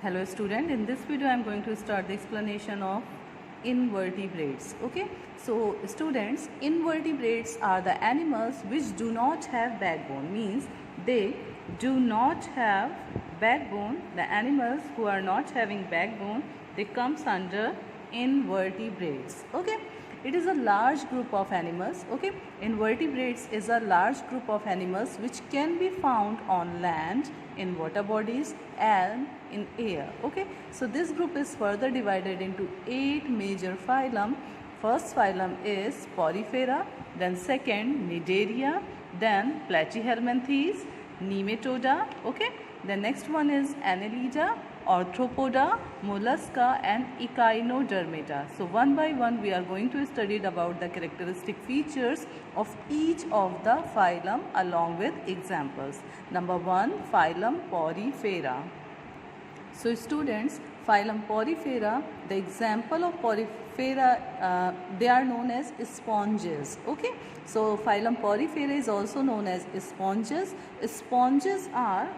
Hello student, in this video I am going to start the explanation of invertebrates. Okay, so students, invertebrates are the animals which do not have backbone, means they do not have backbone. The animals who are not having backbone, they comes under invertebrates. Okay, it is a large group of animals. Okay, invertebrates is a large group of animals which can be found on land, in water bodies and in air. Okay, so this group is further divided into 8 major phylum. First phylum is Porifera, then second Cnidaria, then Platyhelminthes, Nematoda. Okay, the next one is Annelida, Arthropoda, Mollusca and Echinodermata. So one by one we are going to study about the characteristic features of each of the phylum along with examples. Number 1, phylum Porifera. So students, phylum Porifera, the example of Porifera, they are known as sponges. Okay, so phylum Porifera is also known as sponges. Sponges are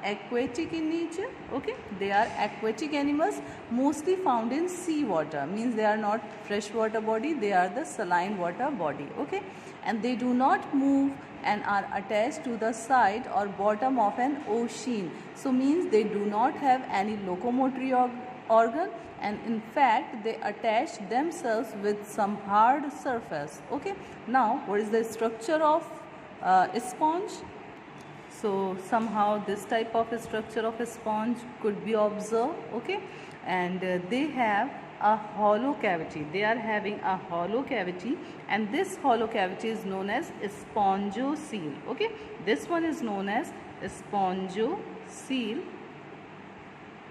aquatic in nature. Okay, they are aquatic animals mostly found in sea water, means they are not freshwater body, they are the saline water body. Okay, and they do not move and are attached to the side or bottom of an ocean. So means they do not have any locomotory organ, and in fact they attach themselves with some hard surface. Okay, now what is the structure of a sponge? So somehow this type of a structure of a sponge could be observed. Okay, and they have a hollow cavity. They are having a hollow cavity, and this hollow cavity is known as spongocoel. Okay, this one is known as spongocoel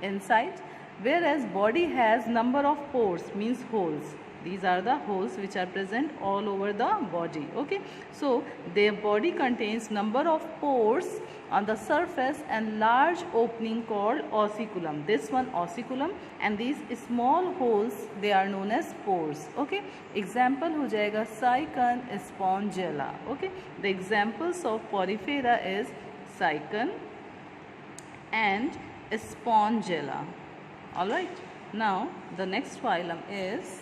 inside, whereas body has number of pores, means holes. These are the holes which are present all over the body. Okay, so their body contains number of pores on the surface and large opening called ossiculum. This one ossiculum, and these small holes, they are known as pores. Okay, example हो जाएगा Sycon spongella. Okay, the examples of Porifera is Sycon and Spongella. Alright, now the next phylum is,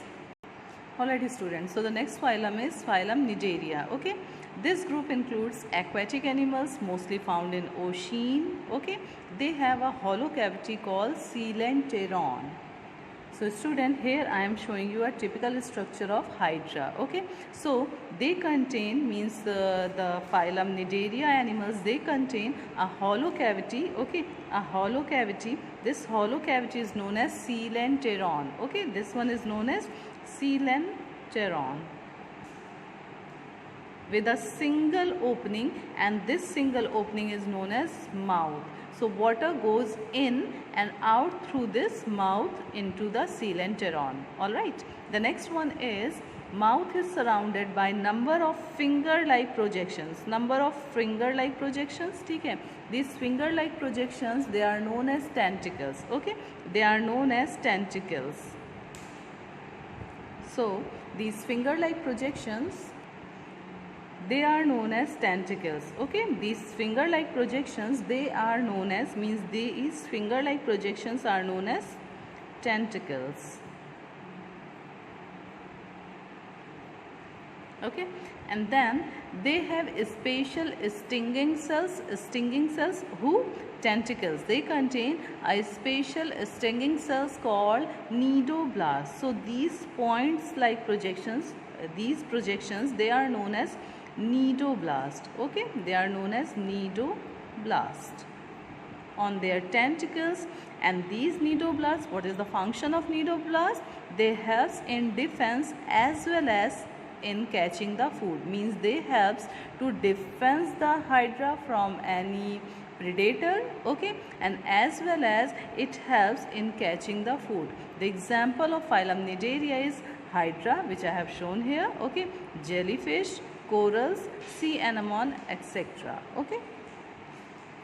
alright students, so the next phylum is phylum Cnidaria. Okay, this group includes aquatic animals mostly found in ocean. Okay, they have a hollow cavity called coelenteron. So student, here I am showing you a typical structure of Hydra. Okay, so they contain, means the phylum Cnidaria animals, they contain a hollow cavity. Okay, a hollow cavity. This hollow cavity is known as coelenteron. Okay, this one is known as coelenteron with a single opening, and this single opening is known as mouth. So water goes in and out through this mouth into the coelenteron. Alright, the next one is mouth is surrounded by number of finger-like projections. Number of finger-like projections, ठीक है? These finger-like projections, they are known as tentacles. Okay, they are known as tentacles. So these finger-like projections, they are known as tentacles. Okay, these finger-like projections, they are known as, means these finger-like projections are known as tentacles. Okay, and then they have special stinging cells. Stinging cells, who? Tentacles. They contain a special stinging cells called cnidoblasts. So these points like projections, these projections, they are known as cnidoblast. Okay, they are known as cnidoblast on their tentacles. And these cnidoblasts, what is the function of cnidoblast? They helps in defense as well as in catching the food, means they helps to defend the Hydra from any predator. Okay, and as well as it helps in catching the food. The example of phylum Cnidaria is Hydra, which I have shown here. Okay, jellyfish, corals, sea anemone, etc. Okay.